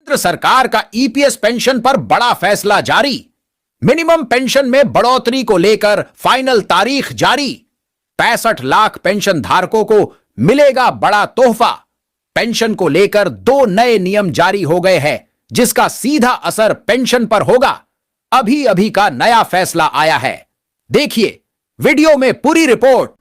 केंद्र सरकार का ईपीएस पेंशन पर बड़ा फैसला जारी। मिनिमम पेंशन में बढ़ोतरी को लेकर फाइनल तारीख जारी। 65 लाख पेंशन धारकों को मिलेगा बड़ा तोहफा। पेंशन को लेकर 2 नए नियम जारी हो गए हैं, जिसका सीधा असर पेंशन पर होगा। अभी अभी का नया फैसला आया है। देखिए वीडियो में पूरी रिपोर्ट।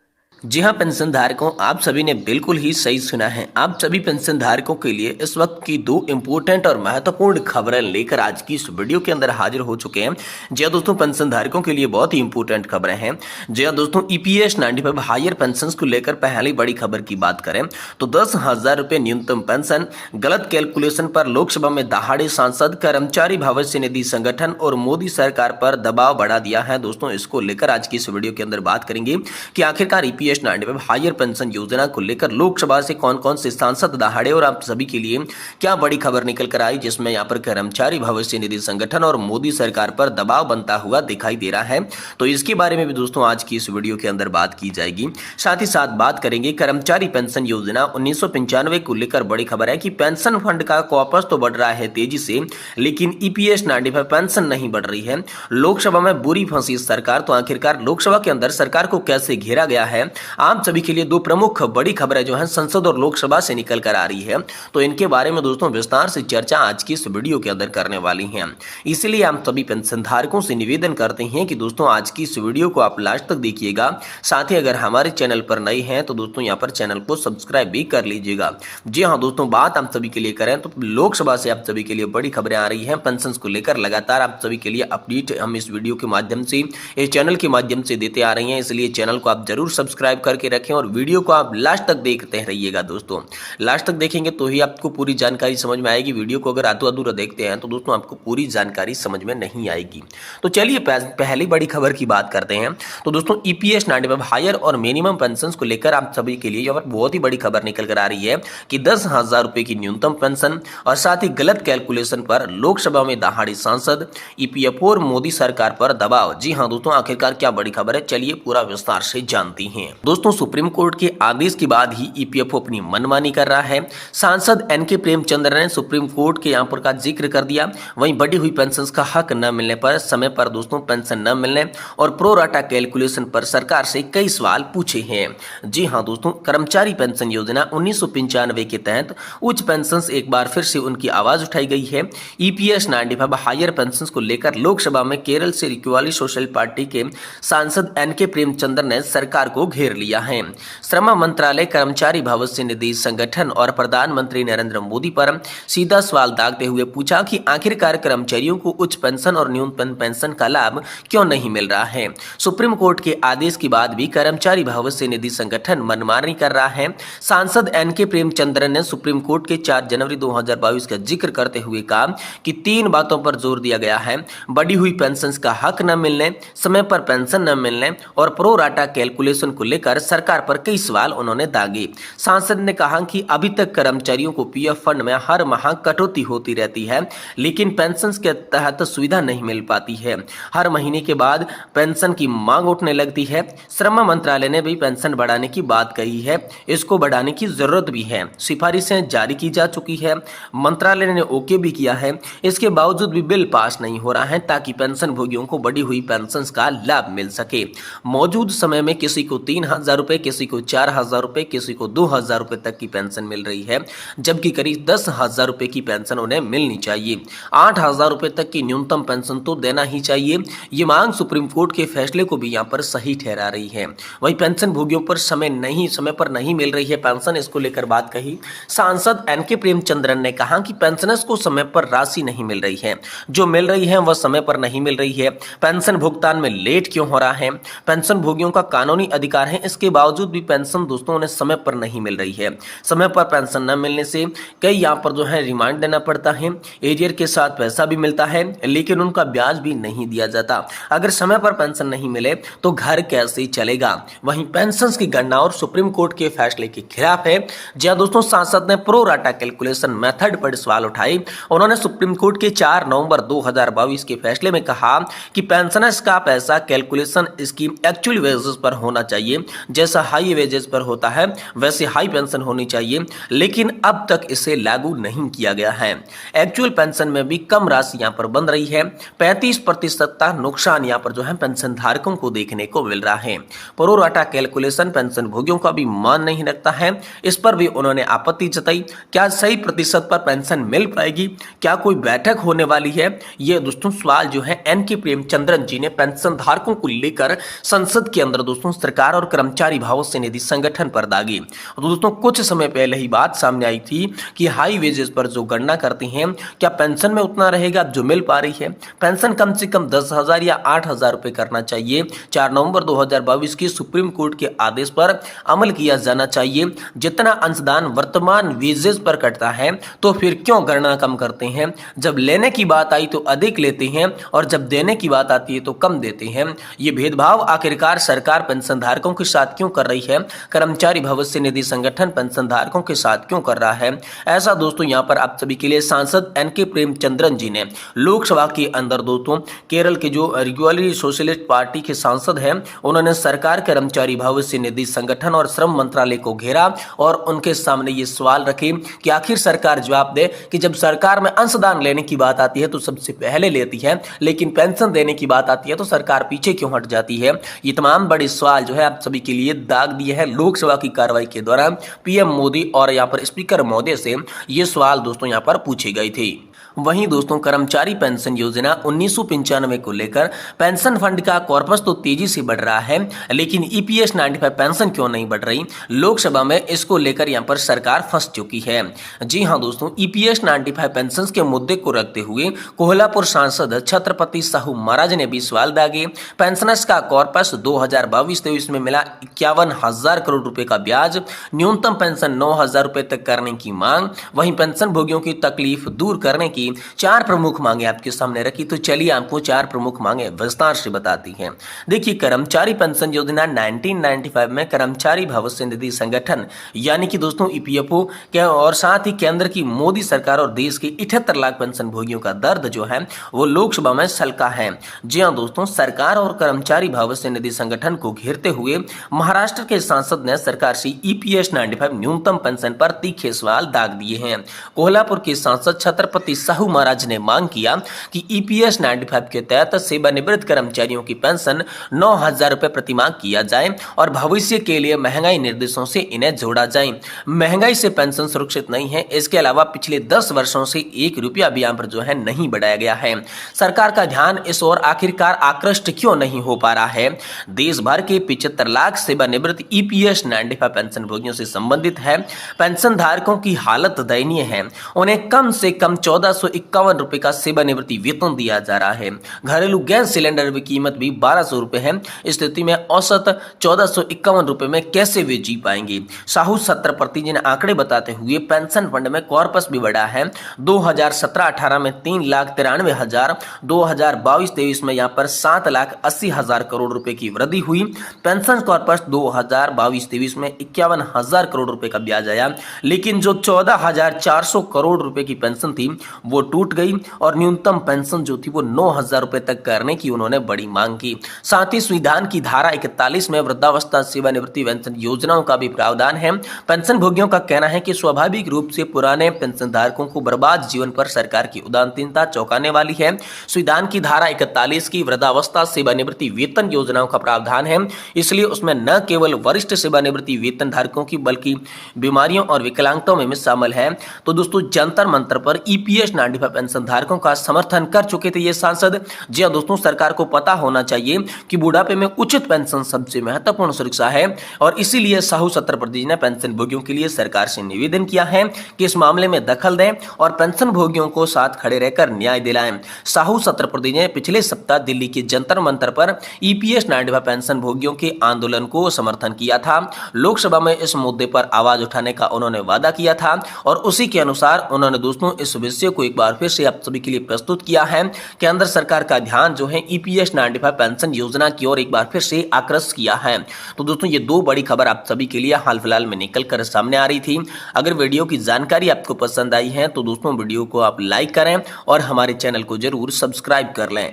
जी हाँ पेंशन धारकों, आप सभी ने बिल्कुल ही सही सुना है। आप सभी पेंशन धारकों के लिए इस वक्त की 2 इंपॉर्टेंट और महत्वपूर्ण खबरें लेकर आज की इस वीडियो के अंदर हाजिर हो चुके हैं। जी हाँ दोस्तों, पेंशन धारकों के लिए बहुत ही इंपॉर्टेंट खबरें हैं। जी हाँ दोस्तों, ईपीएस 95 हायर पेंशन को लेकर पहली बड़ी खबर की बात करें तो 10,000 रुपये न्यूनतम पेंशन, गलत कैलकुलेशन पर लोकसभा में दहाड़े सांसद, कर्मचारी भविष्य निधि संगठन और मोदी सरकार पर दबाव बढ़ा दिया है। दोस्तों, इसको लेकर आज की इस वीडियो के अंदर बात करेंगे कि आखिरकार ईपीएस 95 हायर पेंशन योजना को लेकर लोकसभा से कौन कौन से सांसद दहाड़े और आप सभी के लिए क्या बड़ी खबर निकल कर आई, जिसमें यहां पर कर्मचारी भविष्य निधि संगठन और मोदी सरकार पर दबाव बनता हुआ दिखाई दे रहा है। तो इसके बारे में भी दोस्तों आज की इस वीडियो के अंदर बात की जाएगी। साथ ही साथ बात करेंगे कर्मचारी पेंशन योजना 1995 को लेकर बड़ी खबर है कि पेंशन फंड का कॉर्पस तो बढ़ रहा है तेजी से, लेकिन ईपीएस 95 पेंशन नहीं बढ़ रही है। लोकसभा में बुरी फंसी सरकार। तो आखिरकार लोकसभा के अंदर सरकार को कैसे घेरा गया है, आप सभी के लिए 2 प्रमुख बड़ी खबरें जो हैं संसद और लोकसभा से निकल कर आ रही है। तो इनके बारे में दोस्तों विस्तार से चर्चा आज की इस वीडियो के अंदर करने वाली हैं। इसलिए हम सभी पेंशन धारकों से निवेदन करते हैं कि दोस्तों आज की इस वीडियो को आप लास्ट तक देखिएगा। साथ ही अगर हमारे चैनल पर नए हैं तो दोस्तों यहाँ पर चैनल को सब्सक्राइब भी कर लीजिएगा। जी हाँ दोस्तों, बात हम सभी के लिए करें तो लोकसभा से आप सभी के लिए बड़ी खबरें आ रही हैं पेंशन को लेकर। लगातार आप सभी के लिए अपडेट हम इस वीडियो के माध्यम से, इस चैनल के माध्यम से देते आ रही हैं। इसलिए चैनल को आप जरूर सब्सक्राइब करके रखें और वीडियो को आप लास्ट तक देखते रहिएगा। दोस्तों लास्ट तक देखेंगे तो ही आपको पूरी जानकारी समझ में आएगी। वीडियो को अगर आधो अधूरा देखते हैं तो दोस्तों आपको पूरी जानकारी समझ में नहीं आएगी। तो चलिए पहली बड़ी खबर की बात करते हैं। तो दोस्तों ईपीएस 95 हायर और मिनिमम पेंशन को लेकर आप सभी के लिए यहाँ पर बहुत ही बड़ी खबर निकल कर आ रही है कि 10,000 रुपए की न्यूनतम पेंशन और साथ ही गलत कैलकुलेशन पर लोकसभा में दहाड़ी सांसद, ईपीएफओ और मोदी सरकार पर दबाव। जी हाँ दोस्तों, आखिरकार क्या बड़ी खबर है, चलिए पूरा विस्तार से जानती हैं। दोस्तों सुप्रीम कोर्ट के आदेश के बाद ही ईपीएफओ अपनी मनमानी कर रहा है। सांसद एनके प्रेमचंद्र ने सुप्रीम कोर्ट के यहाँ पर का जिक्र कर दिया। वहीं बढ़ी हुई पेंशन का हक न मिलने पर, समय पर दोस्तों पेंशन न मिलने और प्रो राटा कैलकुलेशन पर सरकार से कई सवाल पूछे हैं। जी हाँ दोस्तों, कर्मचारी पेंशन योजना 1995 के तहत उच्च पेंशन एक बार फिर से उनकी आवाज उठाई गई है। ईपीएस 95 हायर पेंशन को लेकर लोकसभा में केरल से इक्वाली सोशल पार्टी के सांसद एनके प्रेमचंद्र ने सरकार को घेर लिया है। श्रम मंत्रालय, कर्मचारी भविष्य निधि संगठन और प्रधानमंत्री नरेंद्र मोदी पर सीधा सवाल दागते हुए पूछा कि आखिरकार कर्मचारियों को उच्च पेंशन और न्यूनतम पेंशन का लाभ क्यों नहीं मिल रहा है। सुप्रीम कोर्ट के आदेश के बाद भी कर्मचारी भविष्य निधि संगठन मनमानी कर रहा है। सांसद एनके प्रेमचंद्र ने सुप्रीम कोर्ट के 4 जनवरी 2022 का जिक्र करते हुए कहा कि 3 बातों पर जोर दिया गया है: बढ़ी हुई पेंशन का हक न मिलने, समय पर पेंशन न मिलने और प्रो राटा कैलकुलेशन को लेकर सरकार पर कई सवाल उन्होंने दागे। सांसद ने कहा कि अभी तक कर्मचारियों को पीएफ फंड में हर माह कटौती होती रहती है, लेकिन पेंशन के तहत सुविधा नहीं मिल पाती है। हर महीने के बाद पेंशन की मांग उठने लगती है। श्रम मंत्रालय ने भी पेंशन बढ़ाने की बात कही है। इसको बढ़ाने की जरूरत भी है। सिफारिशें जारी की जा चुकी है, मंत्रालय ने ओके भी किया है। इसके बावजूद भी बिल पास नहीं हो रहा है ताकि पेंशन भोगियों को बढ़ी हुई पेंशन का लाभ मिल सके। मौजूद समय में किसी को 3,000 रुपए, किसी को 4,000 रुपए, किसी को 2,000 रुपए तक की पेंशन मिल रही है, जबकि करीब 10,000 रुपए की पेंशन उन्हें मिलनी चाहिए। 8,000 रुपए तक की न्यूनतम पेंशन तो देना ही चाहिए। ये मांग सुप्रीम कोर्ट के फैसले को भी यहाँ पर सही ठहरा रही है। वहीं पेंशन भोगियों पर समय पर नहीं मिल रही है पेंशन, इसको लेकर बात कही। सांसद एनके प्रेमचंद्रन ने कहा कि पेंशनर्स को समय पर राशि नहीं मिल रही है, जो मिल रही है वह समय पर नहीं मिल रही है। पेंशन भुगतान में लेट क्यों हो रहा है? पेंशन भोगियों का कानूनी अधिकार है, इसके बावजूद भी पेंशन दोस्तों उन्हें समय पर नहीं मिल रही है। समय पर पेंशन न मिलने से कई यहाँ पर जो है रिमांड देना पड़ता है। एरियर के साथ पैसा भी मिलता है, लेकिन उनका ब्याज भी नहीं दिया जाता। अगर समय पर पेंशन नहीं मिले तो घर कैसे चलेगा? वहीं पेंशन की गणना और सुप्रीम कोर्ट के फैसले के खिलाफ है। जहां दोस्तों सांसद ने प्रो राटा कैलकुलेशन मेथड पर सवाल उठाए। उन्होंने सुप्रीम कोर्ट के 4 नवंबर 2022 के फैसले में कहा कि पेंशनर्स का पैसा कैलकुलेशन इसकी एक्चुअल वेजेस पर होना चाहिए, जैसा हाई वेजेस पर होता है वैसे हाई पेंशन होनी चाहिए, लेकिन अब तक इसे लागू नहीं किया गया है। एक्चुअल पेंशन में भी कम राशि यहाँ पर बन रही है। 35% का नुकसान यहाँ पर जो है पेंशन धारकों को देखने को मिल रहा है। प्रोराटा कैलकुलेशन पेंशन भोगियों का भी मान नहीं रखता है। इस पर भी उन्होंने आपत्ति जताई। क्या सही प्रतिशत पर पेंशन मिल पाएगी? क्या कोई बैठक होने वाली है? ये दोस्तों सवाल जो है एनके प्रेमचंद्रन जी ने पेंशन धारकों को लेकर संसद के अंदर दोस्तों सरकार और कर्मचारी भविष्य निधि संगठन पर दागी। तो दोस्तों कुछ समय पहले ही बात सामने आई थी कि हाई वेजेस पर जो गणना करते हैं क्या पेंशन में उतना रहेगा जो मिल पा रही है? पेंशन कम से कम 10,000 या 8,000 रुपए करना चाहिए। 4 नवंबर 2022 की सुप्रीम कोर्ट के आदेश पर अमल किया जाना चाहिए। जितना अंशदान वर्तमान वेजेस पर कटता है तो फिर क्यों गणना कम करते हैं? जब लेने की बात आई तो अधिक लेते हैं और जब देने की बात आती है तो कम देते हैं। ये भेदभाव आखिरकार सरकार पेंशन धारकों के साथ क्यों कर रही है? कर्मचारी भविष्य निधि संगठन पेंशन धारकों के साथ क्यों कर रहा है? ऐसा दोस्तों यहाँ पर आप सभी के लिए सांसद एनके प्रेमचंद्रन जी ने लोकसभा के अंदर दोस्तों केरल के जो रेगुलरी सोशलिस्ट पार्टी के सांसद हैं उन्होंने सरकार, कर्मचारी भविष्य निधि संगठन और श्रम मंत्रालय को घेरा और उनके सामने ये सवाल रखे कि आखिर सरकार जवाब दे कि जब सरकार में अंशदान लेने की बात आती है तो सबसे पहले लेती है, लेकिन पेंशन देने की बात आती है तो सरकार पीछे क्यों हट जाती है? ये तमाम बड़े सवाल जो है आप सभी के लिए दाग दिए हैं लोकसभा की कार्रवाई के दौरान पीएम मोदी और यहाँ पर स्पीकर महोदय से ये सवाल दोस्तों यहाँ पर पूछे गए थे। वहीं दोस्तों कर्मचारी पेंशन योजना 1995 को लेकर पेंशन फंड का कॉर्पस तो तेजी से बढ़ रहा है, लेकिन ईपीएस 95 पेंशन क्यों नहीं बढ़ रही? लोकसभा में इसको लेकर यहां पर सरकार फंस चुकी है। जी हां दोस्तों, ईपीएस 95 पेंशन के मुद्दे को रखते हुए कोल्हापुर सांसद छत्रपति साहू महाराज ने भी सवाल दागे। पेंशनर्स का कॉर्पस 2022-23 में मिला 51,000 करोड़ रुपए का ब्याज, न्यूनतम पेंशन 9,000 रुपए तक करने की मांग। वहीं पेंशन भोगियों की तकलीफ दूर करने की 4 प्रमुख मांगे आपके सामने रखी। तो चलिए आपको 4 प्रमुख मांगे विस्तार से बताती हैं। देखिए, कर्मचारी पेंशन योजना 1995 में कर्मचारी भविष्य निधि संगठन यानी कि दोस्तों ईपीएफओ के और साथ ही केंद्र की मोदी सरकार और देश के 78 लाख पेंशन भोगियों का दर्द जो है वो लोकसभा में सलका है। जी हाँ दोस्तों, सरकार और कर्मचारी भविष्य निधि संगठन को घेरते हुए महाराष्ट्र के सांसद ने सरकार से ईपीएस 95 न्यूनतम पेंशन पर तीखे सवाल दाग दिए हैं। कोल्हापुर के सांसद छत्रपति साहू महाराज ने मांग किया कि ईपीएस 95 के तहत सेवानिवृत्त कर्मचारियों की पेंशन 9,000 रुपए प्रति माह किया जाए और भविष्य के लिए महंगाई निर्देशों से इन्हें जोड़ा जाए। महंगाई से पेंशन सुरक्षित नहीं है। इसके अलावा पिछले 10 वर्षों से 1 रुपया भी यहाँ पर जो है नहीं बढ़ाया गया है। सरकार का ध्यान इस ओर आखिरकार आकृष्ट क्यों नहीं हो पा रहा है? देश भर के 75 लाख सेवानिवृत्त ईपीएस 95 पेंशन भोगियों से संबंधित है। पेंशन धारकों की हालत दयनीय है। उन्हें कम से कम 1451 रुपए का सेवानिवृत्ति वेतन दिया जा रहा है। घरेलू गैस सिलेंडर की कीमत भी 1200 रुपए है। इस स्थिति में औसत 1451 रुपए में कैसे वे जी पाएंगे? साहू छत्रपति जी ने आंकड़े बताते हुए पेंशन फंड में कॉर्पस भी बढ़ा है। 2017-18 में 3,93,000, 2022-23 में यहाँ पर 7,80,000 करोड़ रुपए की वृद्धि हुई। पेंशन कॉर्पस 2022-23 में 51,000 करोड़ रुपए का ब्याज आया, लेकिन जो 14,400 करोड़ रुपए की पेंशन थी वो टूट गई और न्यूनतम पेंशन जो थी वो 9,000 रुपए तक करने की उन्होंने बड़ी मांग की। साथ ही संविधान की धारा 41 में वृद्धावस्था सेवानिवृत्ति पेंशन योजनाओं का भी प्रावधान है। पेंशन भोगियों का कहना है कि स्वाभाविक रूप से पुराने पेंशन धारकों को बर्बाद जीवन पर सरकार की उदासीनता चौंकाने वाली है। संविधान की धारा 41 की वृद्धावस्था सेवानिवृत्ति वेतन योजनाओं का प्रावधान है, इसलिए उसमें न केवल वरिष्ठ सेवानिवृत्ति वेतन धारकों की बल्कि बीमारियों और विकलांगताओं में शामिल है। तो दोस्तों जंतर मंतर पर ईपीएस 95 पेंशन धारकों का समर्थन कर चुके थे ये सांसद। जी हाँ दोस्तों, सरकार को पता होना चाहिए कि बुढ़ापे में उचित पेंशन सबसे महत्वपूर्ण सुरक्षा है और इसीलिए साहू छत्रपति जी ने पेंशन भोगियों के लिए सरकार से निवेदन किया है कि इस मामले में दखल दें और पेंशन भोगियों को साथ खड़े रहकर न्याय दिलाएं। साहू छत्रपति ने पिछले सप्ताह दिल्ली के जंतर मंतर पर ईपीएस 95 पेंशन भोगियों के आंदोलन को समर्थन किया था। लोकसभा में इस मुद्दे पर आवाज उठाने का उन्होंने वादा किया था और उसी के अनुसार उन्होंने दोस्तों इस विषय को एक बार फिर से आप सभी के लिए प्रस्तुत किया है। केंद्र सरकार का ध्यान जो है ईपीएस 95 पेंशन योजना की ओर एक बार फिर से आकृष्ट किया है। तो दोस्तों ये 2 बड़ी खबर आप सभी के लिए हाल फिलहाल में निकल कर सामने आ रही थी। अगर वीडियो की जानकारी आपको पसंद आई है तो दोस्तों वीडियो को आप लाइक करें और हमारे चैनल को जरूर सब्सक्राइब कर लें।